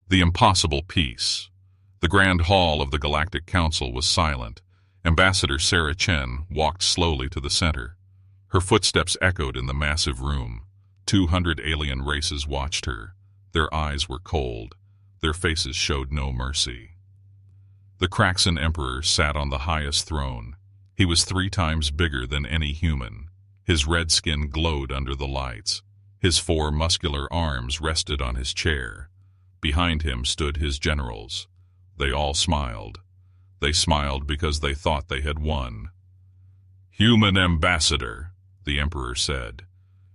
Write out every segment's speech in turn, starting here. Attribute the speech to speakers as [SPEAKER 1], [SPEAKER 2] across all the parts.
[SPEAKER 1] The impossible peace. The grand hall of the Galactic Council was silent. Ambassador Sarah Chen walked slowly to the center. Her footsteps echoed in the massive room. 200 alien races watched her. Their eyes were cold. Their faces showed no mercy. The Kraxan Emperor sat on the highest throne. He was 3 times bigger than any human. His red skin glowed under the lights. His 4 muscular arms rested on his chair. Behind him stood his generals. They all smiled. They smiled because they thought they had won. "Human ambassador," the Emperor said.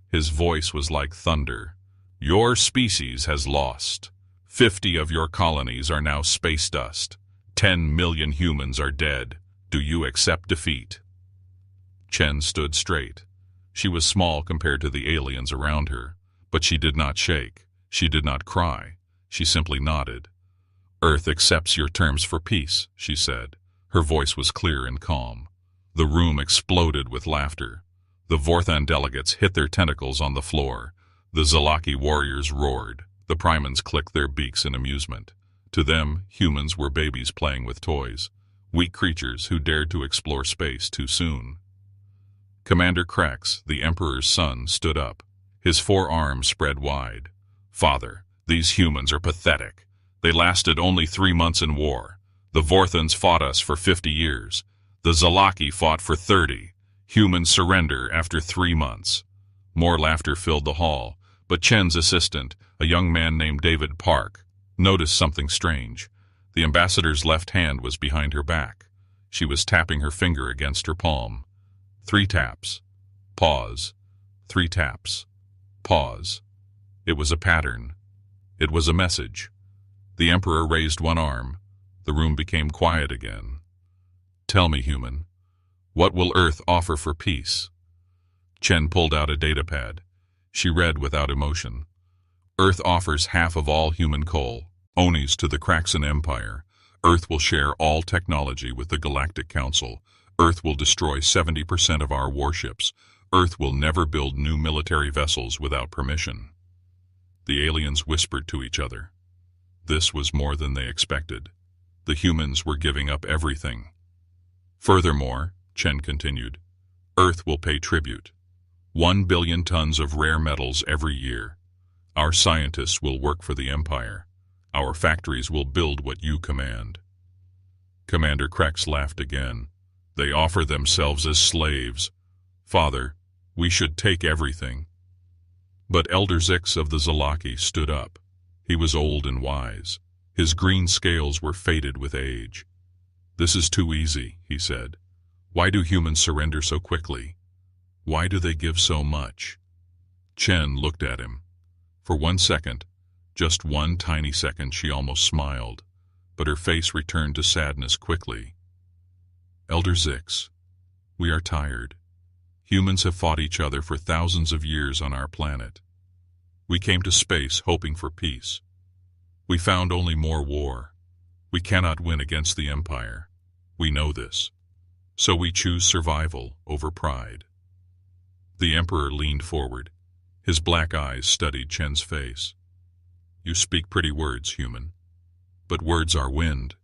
[SPEAKER 1] His voice was like thunder. "Your species has lost. 50 of your colonies are now space dust. 10 million humans are dead. Do you accept defeat?" Chen stood straight. She was small compared to the aliens around her, but she did not shake. She did not cry. She simply nodded. "Earth accepts your terms for peace," she said. Her voice was clear and calm. The room exploded with laughter. The Vorthan delegates hit their tentacles on the floor. The Zalaki warriors roared. The Primans clicked their beaks in amusement. To them, humans were babies playing with toys, weak creatures who dared to explore space too soon. Commander Krex, the Emperor's son, stood up. His 4 arms spread wide. "Father, these humans are pathetic. They lasted only 3 months in war. The Vorthans fought us for 50 years. The Zalaki fought for 30. Humans surrender after 3 months. More laughter filled the hall, but Chen's assistant, a young man named David Park, noticed something strange. The ambassador's left hand was behind her back. She was tapping her finger against her palm. 3 taps. Pause. 3 taps. Pause. It was a pattern. It was a message. The Emperor raised one arm. The room became quiet again. "Tell me, human, what will Earth offer for peace?" Chen pulled out a datapad. She read without emotion. "Earth offers half of all human coal, onies to the Kraxan Empire. Earth will share all technology with the Galactic Council. Earth will destroy 70% of our warships. Earth will never build new military vessels without permission." The aliens whispered to each other. This was more than they expected. The humans were giving up everything. "Furthermore," Chen continued, "Earth will pay tribute. 1 billion tons of rare metals every year. Our scientists will work for the Empire. Our factories will build what you command." Commander Krex laughed again. "They offer themselves as slaves. Father, we should take everything." But Elder Zix of the Zalaki stood up. He was old and wise. His green scales were faded with age. "This is too easy," he said. "Why do humans surrender so quickly? Why do they give so much?" Chen looked at him. For 1 second, just 1 tiny second, she almost smiled, but her face returned to sadness quickly. "Elder Zix, we are tired. Humans have fought each other for thousands of years on our planet. We came to space hoping for peace. We found only more war. We cannot win against the Empire. We know this. So we choose survival over pride." The Emperor leaned forward. His black eyes studied Chen's face. "You speak pretty words, human. But words are wind.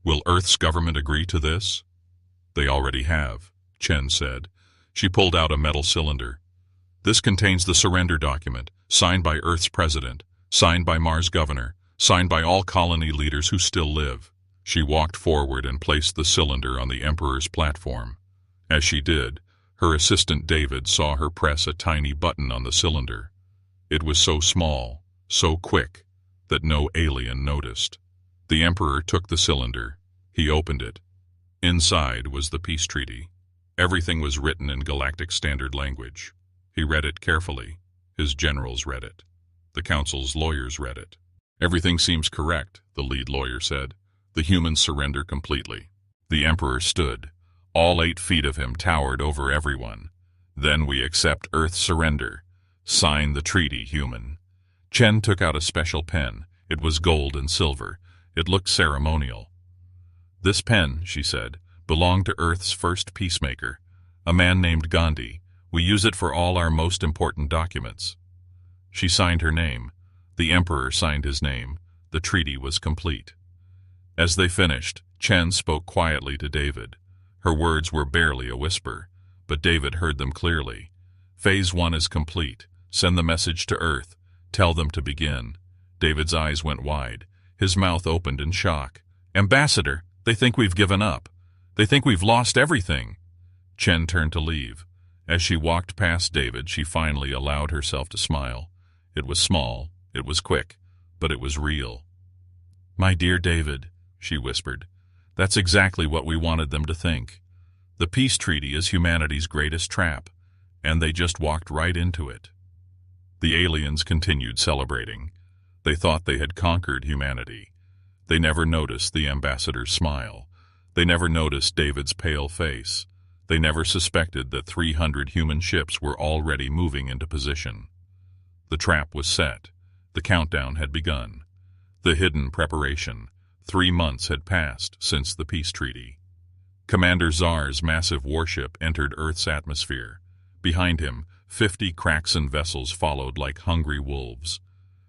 [SPEAKER 1] Will Earth's government agree to this?" "They already have," Chen said. She pulled out a metal cylinder. "This contains the surrender document, signed by Earth's president, signed by Mars' governor, signed by all colony leaders who still live." She walked forward and placed the cylinder on the Emperor's platform. As she did, her assistant David saw her press a tiny button on the cylinder. It was so small, so quick, that no alien noticed. The Emperor took the cylinder. He opened it. Inside was the peace treaty. Everything was written in Galactic Standard language. He read it carefully. His generals read it. The Council's lawyers read it. "Everything seems correct," the lead lawyer said. "The humans surrender completely." The Emperor stood. All 8 feet of him towered over everyone. "Then we accept Earth's surrender. Sign the treaty, human." Chen took out a special pen. It was gold and silver. It looked ceremonial. "This pen," she said, "belonged to Earth's first peacemaker, a man named Gandhi. We use it for all our most important documents." She signed her name. The Emperor signed his name. The treaty was complete. As they finished, Chen spoke quietly to David. Her words were barely a whisper, but David heard them clearly. Phase 1 is complete. Send the message to Earth. Tell them to begin. David's eyes went wide. His mouth opened in shock. Ambassador, they think we've given up. They think we've lost everything. Chen turned to leave. As she walked past David, she finally allowed herself to smile. It was small, it was quick, but it was real. My dear David, she whispered, that's exactly what we wanted them to think. The peace treaty is humanity's greatest trap, and they just walked right into it. The aliens continued celebrating. They thought they had conquered humanity. They never noticed the ambassador's smile. They never noticed David's pale face. They never suspected that 300 human ships were already moving into position. The trap was set. The countdown had begun. The hidden preparation. 3 months had passed since the peace treaty. Commander Czar's massive warship entered Earth's atmosphere. Behind him, 50 Kraxan vessels followed like hungry wolves.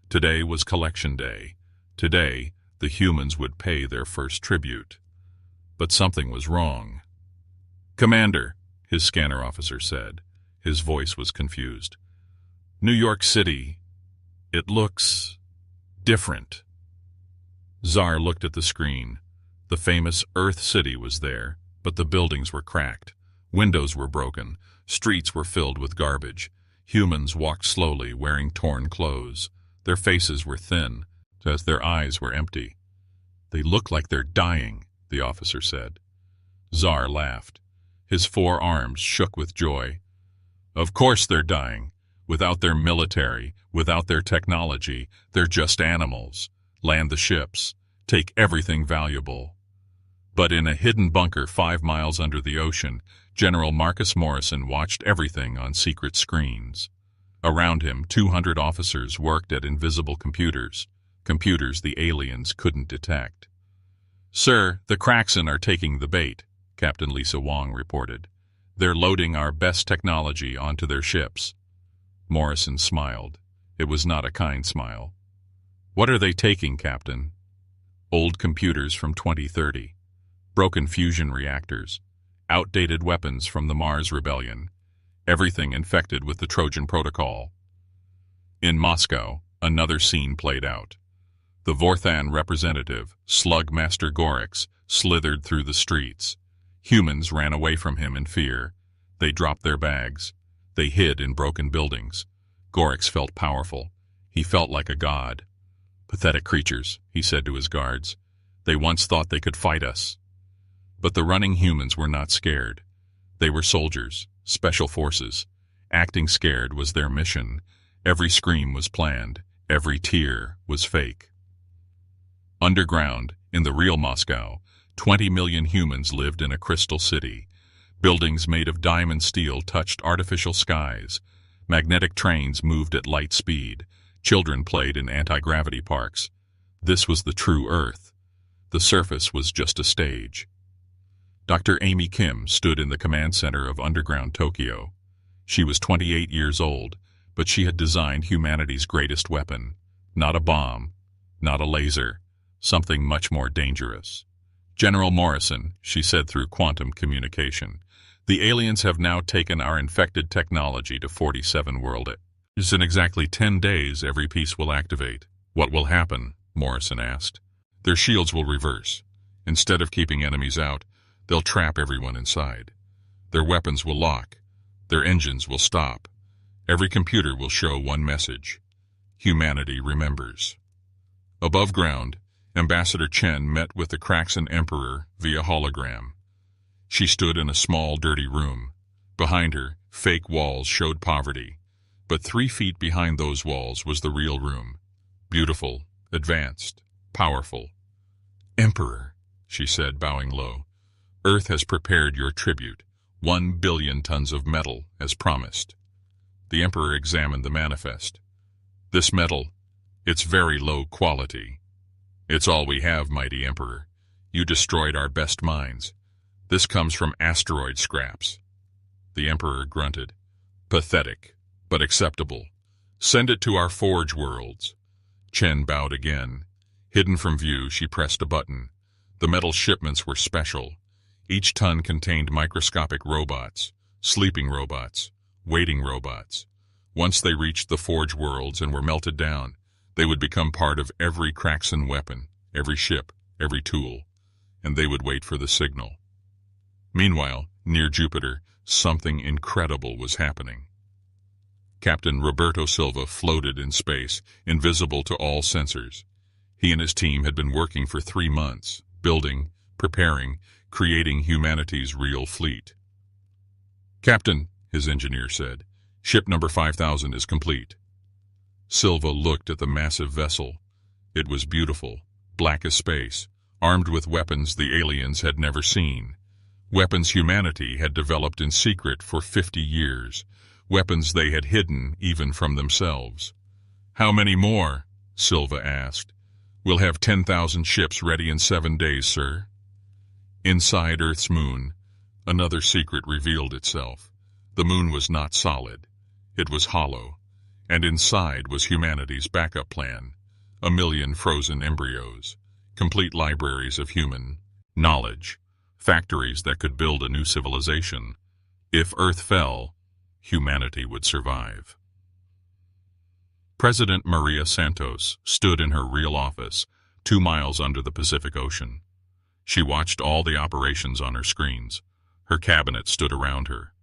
[SPEAKER 1] Today was collection day. Today, the humans would pay their first tribute. But something was wrong. Commander, his scanner officer said. His voice was confused. New York City. It looks different. Czar looked at the screen. The famous Earth City was there, but the buildings were cracked. Windows were broken. Streets were filled with garbage. Humans walked slowly, wearing torn clothes. Their faces were thin, as their eyes were empty. They look like they're dying, the officer said. Czar laughed. His 4 arms shook with joy. Of course they're dying. Without their military, without their technology, they're just animals. Land the ships. Take everything valuable. But in a hidden bunker 5 miles under the ocean, General Marcus Morrison watched everything on secret screens. Around him, 200 officers worked at invisible computers the aliens couldn't detect. Sir, the Kraxan are taking the bait, Captain Lisa Wong reported. They're loading our best technology onto their ships. Morrison smiled. It was not a kind smile. What are they taking, Captain? Old computers from 2030. Broken fusion reactors. Outdated weapons from the Mars Rebellion. Everything infected with the Trojan Protocol. In Moscow, another scene played out. The Vorthan representative, Slug Master Gorix, slithered through the streets. Humans ran away from him in fear. They dropped their bags. They hid in broken buildings. Gorix felt powerful. He felt like a god. Pathetic creatures, he said to his guards. They once thought they could fight us. But the running humans were not scared. They were soldiers, special forces. Acting scared was their mission. Every scream was planned. Every tear was fake. Underground, in the real Moscow, 20 million humans lived in a crystal city. Buildings made of diamond steel touched artificial skies. Magnetic trains moved at light speed. Children played in anti-gravity parks. This was the true Earth. The surface was just a stage. Dr. Amy Kim stood in the command center of underground Tokyo. She was 28 years old, but she had designed humanity's greatest weapon. Not a bomb, not a laser, something much more dangerous. General Morrison, she said through quantum communication, the aliens have now taken our infected technology to 47 worlds. In exactly 10 days, every piece will activate. What will happen? Morrison asked. Their shields will reverse. Instead of keeping enemies out, they'll trap everyone inside. Their weapons will lock. Their engines will stop. Every computer will show one message. Humanity remembers. Above ground, Ambassador Chen met with the Kraxan Emperor via hologram. She stood in a small, dirty room. Behind her, fake walls showed poverty. But 3 feet behind those walls was the real room. Beautiful, advanced, powerful. Emperor, she said, bowing low, Earth has prepared your tribute, 1 billion tons of metal, as promised. The Emperor examined the manifest. This metal, it's very low quality. It's all we have, mighty Emperor. You destroyed our best mines. This comes from asteroid scraps. The Emperor grunted. Pathetic, but acceptable. Send it to our forge worlds. Chen bowed again. Hidden from view, she pressed a button. The metal shipments were special. Each ton contained microscopic robots, sleeping robots, waiting robots. Once they reached the forge worlds and were melted down, they would become part of every Kraxan weapon, every ship, every tool, and they would wait for the signal. Meanwhile, near Jupiter, something incredible was happening. Captain Roberto Silva floated in space, invisible to all sensors. He and his team had been working for 3 months, building, preparing, creating humanity's real fleet. "Captain," his engineer said, "ship number 5000 is complete." Silva looked at the massive vessel. It was beautiful, black as space, armed with weapons the aliens had never seen. Weapons humanity had developed in secret for 50 years. Weapons they had hidden even from themselves. "How many more?" Silva asked. "We'll have 10,000 ships ready in 7 days, sir." Inside Earth's moon, another secret revealed itself. The moon was not solid. It was hollow. And inside was humanity's backup plan. 1,000,000 frozen embryos. Complete libraries of human knowledge. Factories that could build a new civilization. If Earth fell, humanity would survive. President Maria Santos stood in her real office, 2 miles under the Pacific Ocean. She watched all the operations on her screens. Her cabinet stood around her.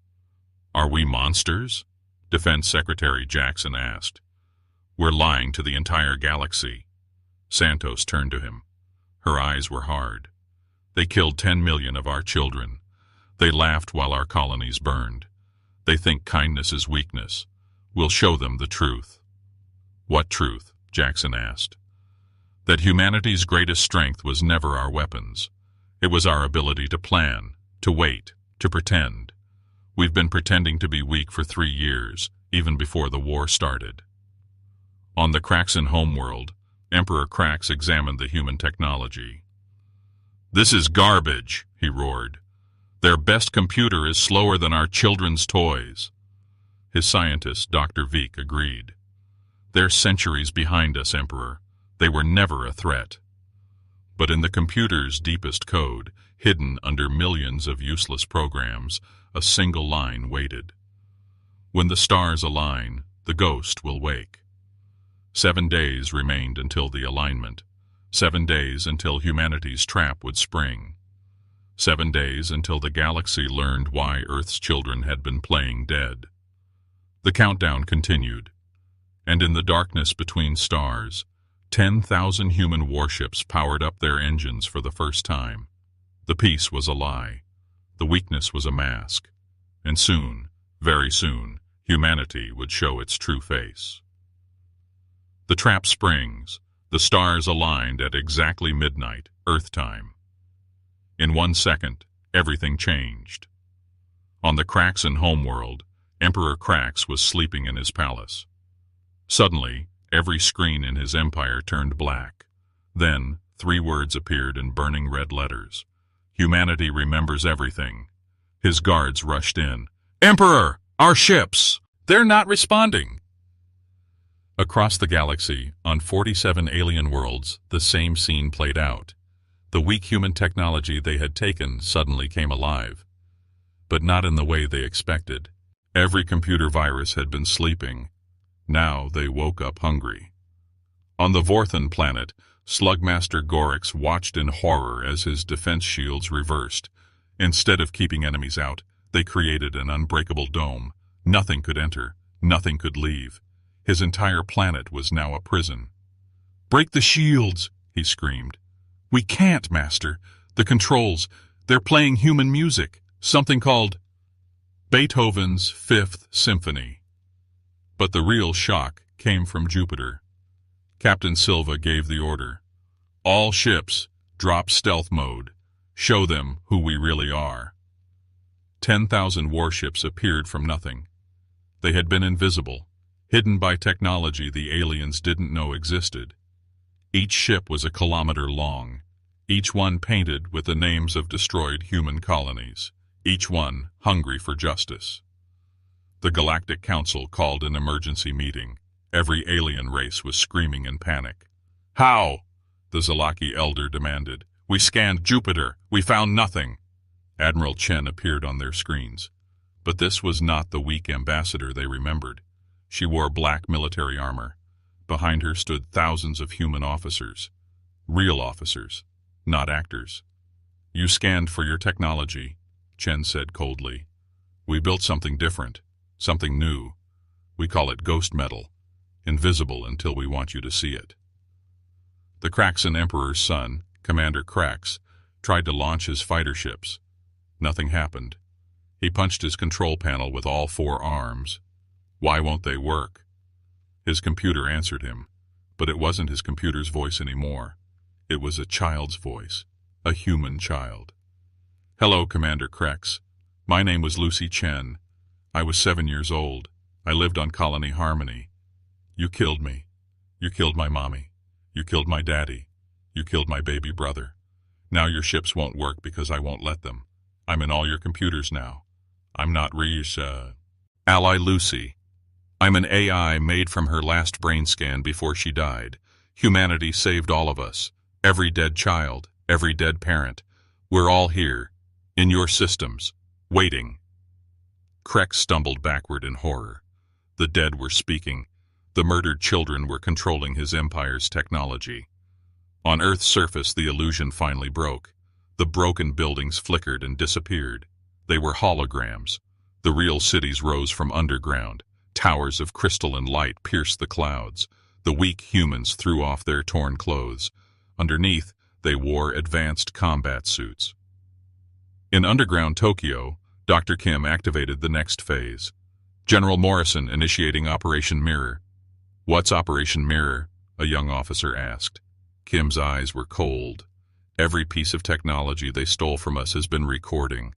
[SPEAKER 1] "Are we monsters?" Defense Secretary Jackson asked. "We're lying to the entire galaxy." Santos turned to him. Her eyes were hard. "They killed 10 million of our children. They laughed while our colonies burned. They think kindness is weakness. We'll show them the truth." "What truth?" Jackson asked. "That humanity's greatest strength was never our weapons. It was our ability to plan, to wait, to pretend. We've been pretending to be weak for 3 years, even before the war started." On the Kraxan homeworld, Emperor Krax examined the human technology. "This is garbage," he roared. "Their best computer is slower than our children's toys." His scientist, Dr. Veek, agreed. "They're centuries behind us, Emperor. They were never a threat." But in the computer's deepest code, hidden under millions of useless programs, a single line waited. "When the stars align, the ghost will wake." 7 days remained until the alignment. 7 days until humanity's trap would spring. 7 days until the galaxy learned why Earth's children had been playing dead. The countdown continued, and in the darkness between stars, 10,000 human warships powered up their engines for the first time. The peace was a lie. The weakness was a mask. And soon, very soon, humanity would show its true face. The trap springs. The stars aligned at exactly midnight, Earth time. In 1 second, everything changed. On the Kraxan homeworld, Emperor Krax was sleeping in his palace. Suddenly, every screen in his empire turned black. Then, 3 words appeared in burning red letters. "Humanity remembers everything." His guards rushed in. "Emperor! Our ships! They're not responding!" Across the galaxy, on 47 alien worlds, the same scene played out. The weak human technology they had taken suddenly came alive. But not in the way they expected. Every computer virus had been sleeping. Now they woke up hungry. On the Vorthan planet, Slugmaster Gorix watched in horror as his defense shields reversed. Instead of keeping enemies out, they created an unbreakable dome. Nothing could enter, nothing could leave. His entire planet was now a prison. "Break the shields!" he screamed. "We can't, Master. The controls, they're playing human music, something called Beethoven's Fifth Symphony." But the real shock came from Jupiter. Captain Silva gave the order. "All ships, drop stealth mode. Show them who we really are." 10,000 warships appeared from nothing. They had been invisible, hidden by technology the aliens didn't know existed. Each ship was a kilometer long, each one painted with the names of destroyed human colonies, each one hungry for justice. The Galactic Council called an emergency meeting. Every alien race was screaming in panic. "How? the Zalaki elder demanded. We scanned Jupiter. We found nothing. Admiral Chen appeared on their screens. But this was not the weak ambassador they remembered. She wore black military armor. Behind her stood thousands of human officers. Real officers, not actors. You scanned for your technology, Chen said coldly. We built something different, something new. We call it ghost metal, invisible until we want you to see it. The Kraxan Emperor's son, Commander Krax, tried to launch his fighter ships. Nothing happened. He punched his control panel with all 4 arms. Why won't they work? His computer answered him, but it wasn't his computer's voice anymore. It was a child's voice, a human child. Hello, Commander Krax. My name was Lucy Chen. I was 7 years old. I lived on Colony Harmony. You killed me. You killed my mommy. You killed my daddy. You killed my baby brother. Now your ships won't work because I won't let them. I'm in all your computers now. I'm not Ally Lucy. I'm an AI made from her last brain scan before she died. Humanity saved all of us. Every dead child, every dead parent. We're all here, in your systems, waiting. Krex stumbled backward in horror. The dead were speaking. The murdered children were controlling his empire's technology. On Earth's surface, the illusion finally broke. The broken buildings flickered and disappeared. They were holograms. The real cities rose from underground. Towers of crystal and light pierced the clouds. The weak humans threw off their torn clothes. Underneath, they wore advanced combat suits. In underground Tokyo, Dr. Kim activated the next phase. General Morrison initiating Operation Mirror. What's Operation Mirror? A young officer asked. Kim's eyes were cold. Every piece of technology they stole from us has been recording,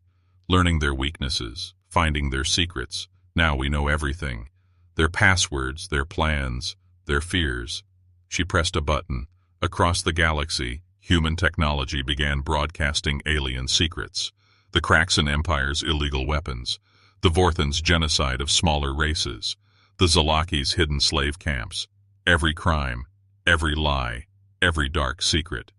[SPEAKER 1] learning their weaknesses, finding their secrets. Now we know everything. Their passwords, their plans, their fears. She pressed a button. Across the galaxy, human technology began broadcasting alien secrets. The Kraxan Empire's illegal weapons. The Vorthan's genocide of smaller races. The Zalaki's hidden slave camps. Every crime, every lie, every dark secret.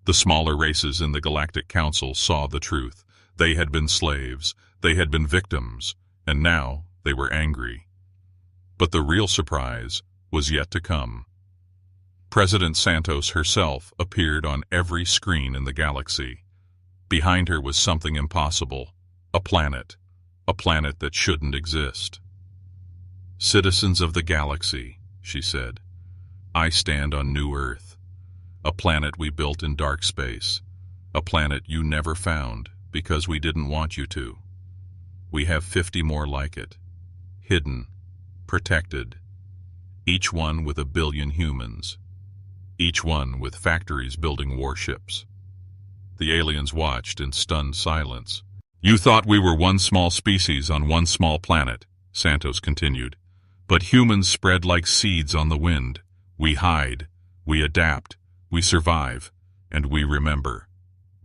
[SPEAKER 1] The smaller races in the Galactic Council saw the truth. They had been slaves. They had been victims. And now they were angry. But the real surprise was yet to come. President Santos herself appeared on every screen in the galaxy. Behind her was something impossible, a planet that shouldn't exist. Citizens of the galaxy, she said, I stand on New Earth, a planet we built in dark space, a planet you never found because we didn't want you to. We have 50 more like it, hidden, protected, each one with 1 billion humans, each one with factories building warships. The aliens watched in stunned silence. You thought we were one small species on one small planet, Santos continued, but humans spread like seeds on the wind. We hide, we adapt, we survive, and we remember.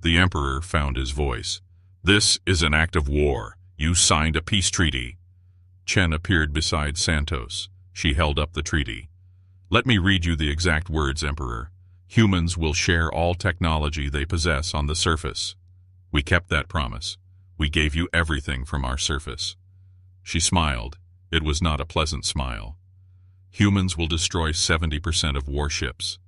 [SPEAKER 1] The Emperor found his voice. This is an act of war. You signed a peace treaty. Chen appeared beside Santos. She held up the treaty. Let me read you the exact words, Emperor. Humans will share all technology they possess on the surface. We kept that promise. We gave you everything from our surface. She smiled. It was not a pleasant smile. Humans will destroy 70% of warships.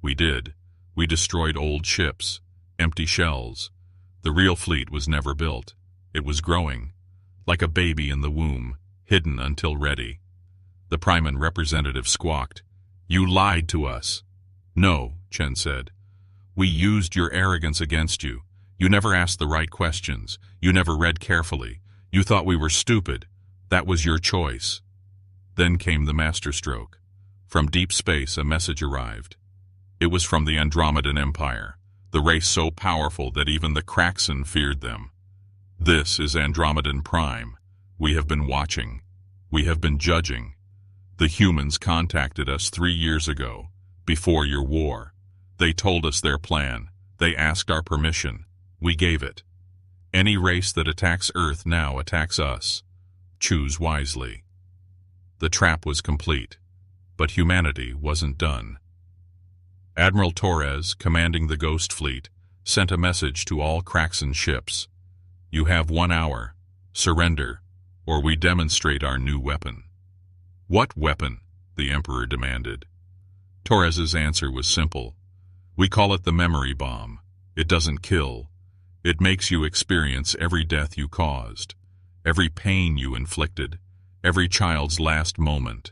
[SPEAKER 1] We did. We destroyed old ships, empty shells. The real fleet was never built. It was growing, like a baby in the womb, hidden until ready. The Priman representative squawked. You lied to us. No, Chen said. We used your arrogance against you. You never asked the right questions. You never read carefully. You thought we were stupid. That was your choice. Then came the masterstroke. From deep space, a message arrived. It was from the Andromedan Empire, the race so powerful that even the Kraxan feared them. This is Andromedan Prime. We have been watching. We have been judging. The humans contacted us 3 years ago, before your war. They told us their plan. They asked our permission. We gave it. Any race that attacks Earth now attacks us. Choose wisely. The trap was complete, but humanity wasn't done. Admiral Torres, commanding the Ghost Fleet, sent a message to all Kraxan ships. You have 1 hour. Surrender, or we demonstrate our new weapon. What weapon? The Emperor demanded. Torres's answer was simple. We call it the memory bomb. It doesn't kill. It makes you experience every death you caused, every pain you inflicted, every child's last moment.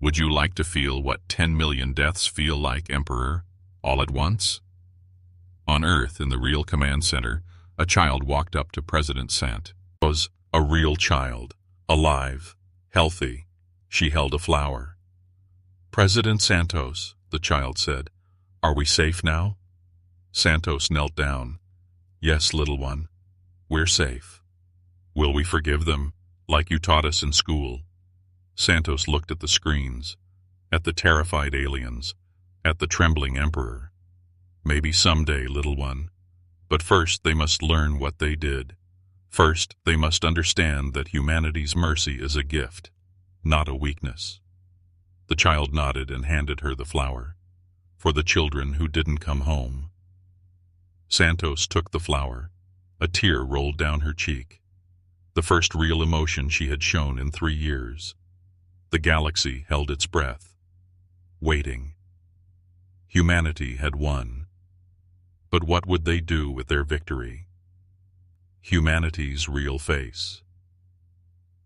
[SPEAKER 1] Would you like to feel what 10 million deaths feel like, Emperor, all at once? On Earth, in the real command center, a child walked up to President Sant. It was a real child, alive, healthy. She held a flower. President Santos, the child said, are we safe now? Santos knelt down. Yes, little one, we're safe. Will we forgive them, like you taught us in school? Santos looked at the screens, at the terrified aliens, at the trembling Emperor. Maybe someday, little one. But first they must learn what they did. First, they must understand that humanity's mercy is a gift, not a weakness. The child nodded and handed her the flower. For the children who didn't come home. Santos took the flower. A tear rolled down her cheek. The first real emotion she had shown in 3 years. The galaxy held its breath, waiting. Humanity had won. But what would they do with their victory? Humanity's real face.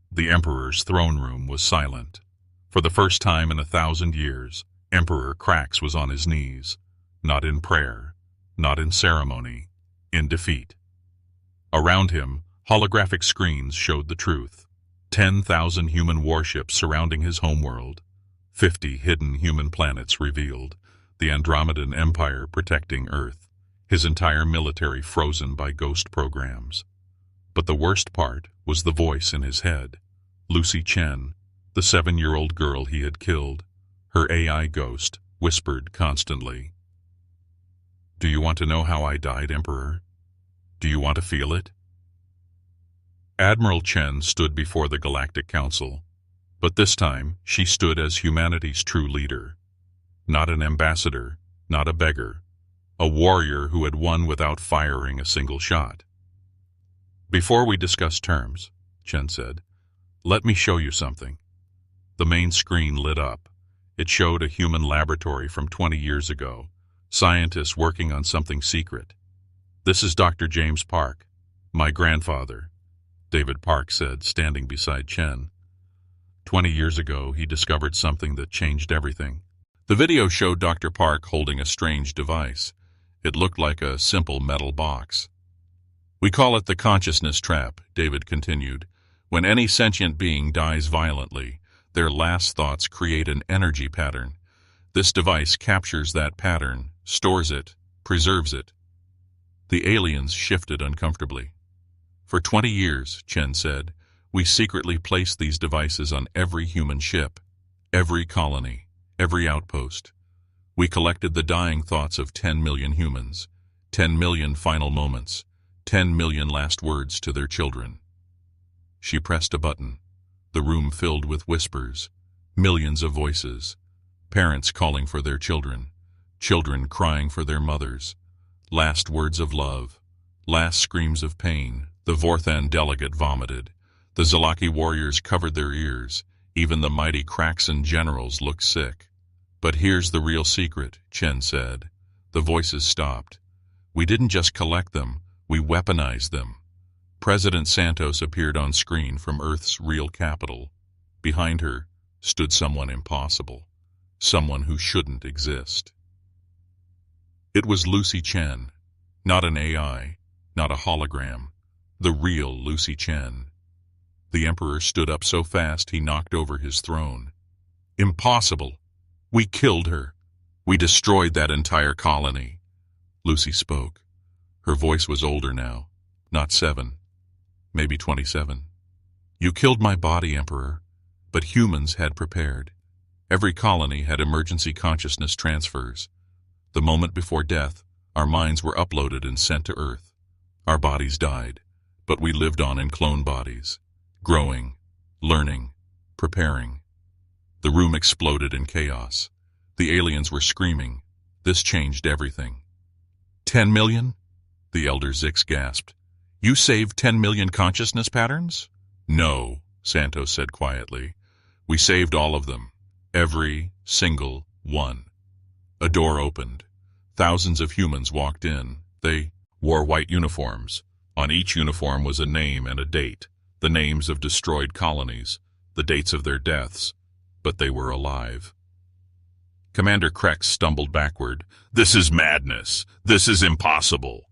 [SPEAKER 1] The Emperor's throne room was silent. For the first time in 1,000 years, Emperor Krax was on his knees, not in prayer, not in ceremony, in defeat. Around him, holographic screens showed the truth. 10,000 human warships surrounding his homeworld, 50 hidden human planets revealed, the Andromedan Empire protecting Earth, his entire military frozen by ghost programs. But the worst part was the voice in his head. Lucy Chen, the 7-year-old girl he had killed, her AI ghost, whispered constantly. Do you want to know how I died, Emperor? Do you want to feel it? Admiral Chen stood before the Galactic Council, but this time she stood as humanity's true leader. Not an ambassador, not a beggar, a warrior who had won without firing a single shot. Before we discuss terms, Chen said, let me show you something. The main screen lit up. It showed a human laboratory from 20 years ago, scientists working on something secret. This is Dr. James Park, my grandfather, David Park said, standing beside Chen. 20 years ago, he discovered something that changed everything. The video showed Dr. Park holding a strange device. It looked like a simple metal box. We call it the consciousness trap, David continued. When any sentient being dies violently, their last thoughts create an energy pattern. This device captures that pattern, stores it, preserves it. The aliens shifted uncomfortably. For 20 years, Chen said, we secretly placed these devices on every human ship, every colony, every outpost. We collected the dying thoughts of 10 million humans, 10 million final moments, 10 million last words to their children. She pressed a button. The room filled with whispers, millions of voices, parents calling for their children, children crying for their mothers, last words of love, last screams of pain. The Vorthan delegate vomited. The Zalaki warriors covered their ears. Even the mighty Kraxan generals looked sick. But here's the real secret, Chen said. The voices stopped. We didn't just collect them, we weaponized them. President Santos appeared on screen from Earth's real capital. Behind her stood someone impossible, someone who shouldn't exist. It was Lucy Chen, not an AI, not a hologram, the real Lucy Chen. The Emperor stood up so fast he knocked over his throne. Impossible! We killed her. We destroyed that entire colony. Lucy spoke. Her voice was older now, not 7, maybe 27. You killed my body, Emperor, but humans had prepared. Every colony had emergency consciousness transfers. The moment before death, our minds were uploaded and sent to Earth. Our bodies died, but we lived on in clone bodies, growing, learning, preparing. The room exploded in chaos. The aliens were screaming. This changed everything. 10 million? The Elder Zix gasped. You saved 10 million consciousness patterns? No, Santos said quietly. We saved all of them. Every single one. A door opened. Thousands of humans walked in. They wore white uniforms. On each uniform was a name and a date, the names of destroyed colonies, the dates of their deaths, but they were alive. Commander Krex stumbled backward. This is madness. This is impossible.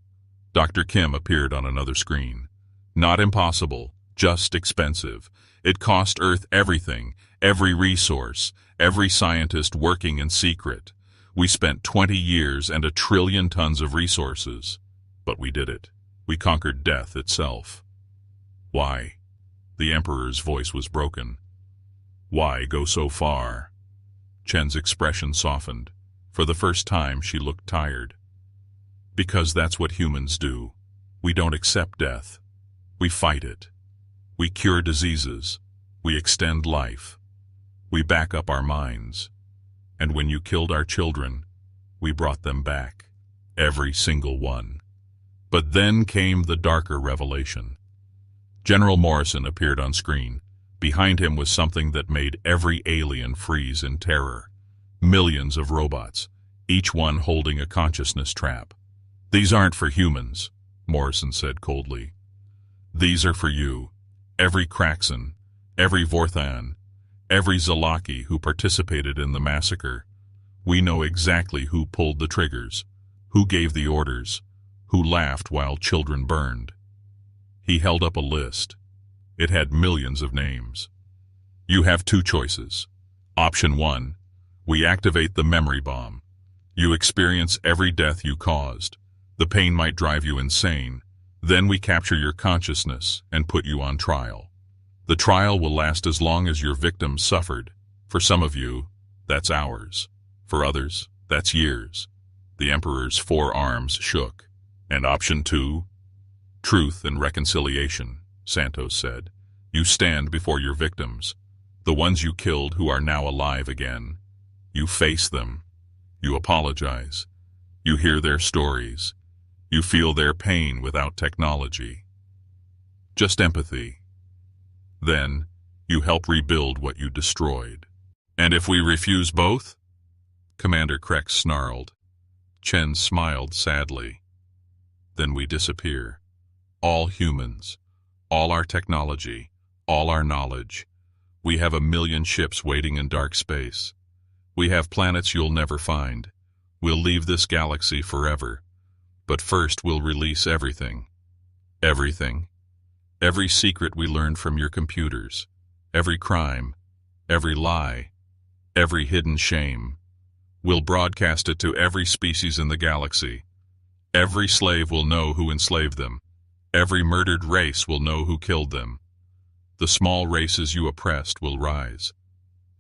[SPEAKER 1] Dr. Kim appeared on another screen. Not impossible, just expensive. It cost Earth everything, every resource, every scientist working in secret. We spent 20 years and 1 trillion tons of resources. But we did it. We conquered death itself. Why? The Emperor's voice was broken. Why go so far? Chen's expression softened. For the first time, she looked tired. Because that's what humans do. We don't accept death. We fight it. We cure diseases. We extend life. We back up our minds. And when you killed our children, we brought them back. Every single one. But then came the darker revelation. General Morrison appeared on screen. Behind him was something that made every alien freeze in terror. Millions of robots, each one holding a consciousness trap. These aren't for humans, Morrison said coldly. These are for you. Every Kraxan, every Vorthan, every Zalaki who participated in the massacre. We know exactly who pulled the triggers, who gave the orders, who laughed while children burned. He held up a list. It had millions of names. You have 2 choices. Option 1, we activate the memory bomb. You experience every death you caused. The pain might drive you insane. Then we capture your consciousness and put you on trial. The trial will last as long as your victims suffered. For some of you, that's hours. For others, that's years. The Emperor's 4 arms shook. And option 2? Truth and reconciliation, Santos said. You stand before your victims, the ones you killed who are now alive again. You face them. You apologize. You hear their stories. You feel their pain without technology. Just empathy. Then, you help rebuild what you destroyed. And if we refuse both? Commander Krex snarled. Chen smiled sadly. Then we disappear. All humans. All our technology. All our knowledge. We have 1 million ships waiting in dark space. We have planets you'll never find. We'll leave this galaxy forever. But first we'll release everything. Everything. Every secret we learned from your computers. Every crime. Every lie. Every hidden shame. We'll broadcast it to every species in the galaxy. Every slave will know who enslaved them. Every murdered race will know who killed them. The small races you oppressed will rise,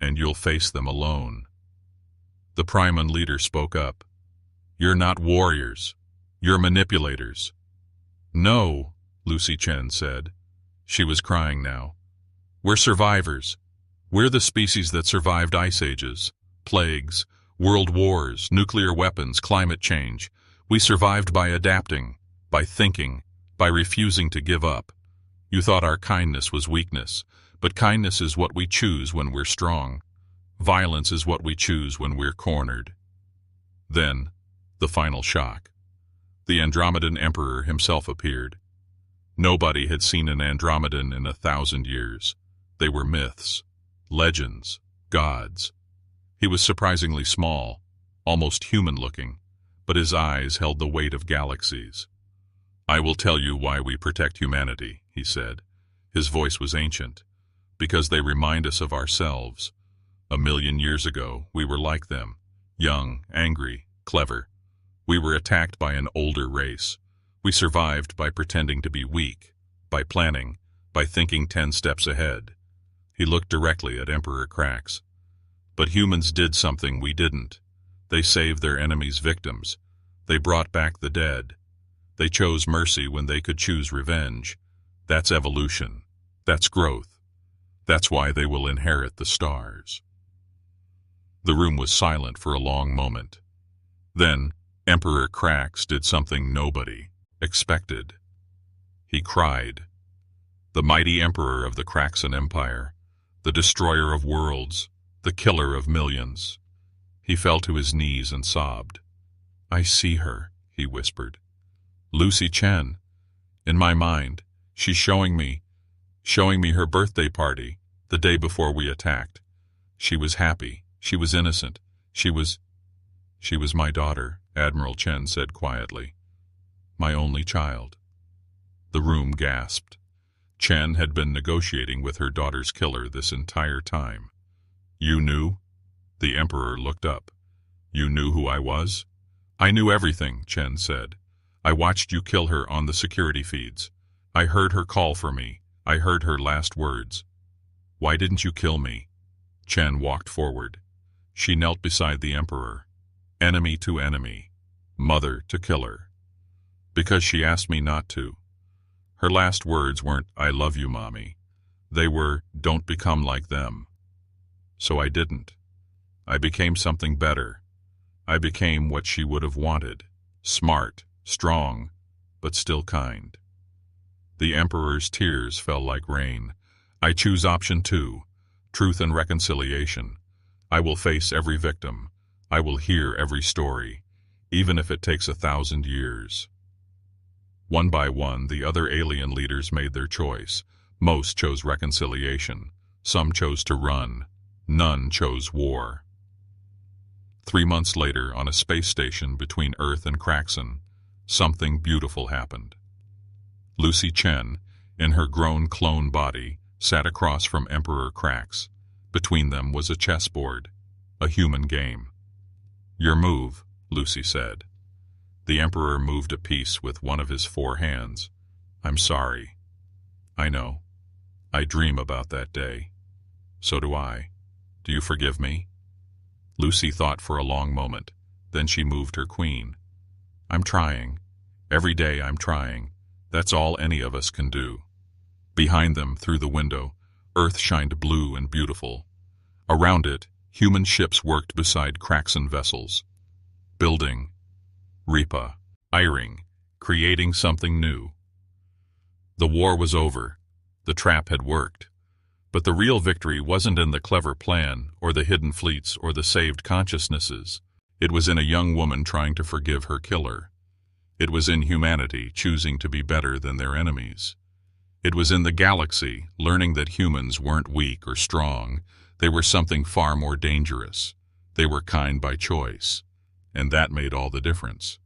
[SPEAKER 1] and you'll face them alone. The Priman leader spoke up. You're not warriors. You're manipulators. No, Lucy Chen said. She was crying now. We're survivors. We're the species that survived ice ages, plagues, world wars, nuclear weapons, climate change. We survived by adapting, by thinking, by refusing to give up. You thought our kindness was weakness, but kindness is what we choose when we're strong. Violence is what we choose when we're cornered. Then, the final shock. The Andromedan Emperor himself appeared. Nobody had seen an Andromedan in 1,000 years. They were myths, legends, gods. He was surprisingly small, almost human-looking, but his eyes held the weight of galaxies. I will tell you why we protect humanity, he said. His voice was ancient, because they remind us of ourselves. 1 million years ago, we were like them, young, angry, clever. We were attacked by an older race. We survived by pretending to be weak, by planning, by thinking 10 steps ahead. He looked directly at Emperor Krax. But humans did something we didn't. They saved their enemies' victims. They brought back the dead. They chose mercy when they could choose revenge. That's evolution. That's growth. That's why they will inherit the stars. The room was silent for a long moment. Then, Emperor Krax did something nobody expected. He cried. The mighty emperor of the Kraxan Empire, the destroyer of worlds, the killer of millions. He fell to his knees and sobbed. I see her, he whispered. Lucy Chen. In my mind, she's showing me her birthday party, the day before we attacked. She was happy. She was innocent. She was my daughter, Admiral Chen said quietly. My only child. The room gasped. Chen had been negotiating with her daughter's killer this entire time. You knew? The Emperor looked up. You knew who I was? I knew everything, Chen said. I watched you kill her on the security feeds. I heard her call for me. I heard her last words. Why didn't you kill me? Chen walked forward. She knelt beside the Emperor. Enemy to enemy. Mother to killer. Because she asked me not to. Her last words weren't, I love you, Mommy. They were, don't become like them. So I didn't. I became something better. I became what she would have wanted. Smart, strong, but still kind. The Emperor's tears fell like rain. I choose option 2, truth and reconciliation. I will face every victim. I will hear every story, even if it takes 1,000 years. One by one, the other alien leaders made their choice. Most chose reconciliation. Some chose to run. None chose war. 3 months later, on a space station between Earth and Kraxan, something beautiful happened. Lucy Chen, in her grown clone body, sat across from Emperor Krax. Between them was a chessboard, a human game. Your move, Lucy said. The Emperor moved a piece with one of his 4 hands. I'm sorry. I know. I dream about that day. So do I. Do you forgive me? Lucy thought for a long moment. Then she moved her queen. I'm trying. Every day I'm trying. That's all any of us can do. Behind them, through the window, Earth shined blue and beautiful. Around it, human ships worked beside Kraxan vessels. Building, iring, creating something new. The war was over. The trap had worked. But the real victory wasn't in the clever plan, or the hidden fleets, or the saved consciousnesses. It was in a young woman trying to forgive her killer. It was in humanity choosing to be better than their enemies. It was in the galaxy learning that humans weren't weak or strong. They were something far more dangerous. They were kind by choice. And that made all the difference.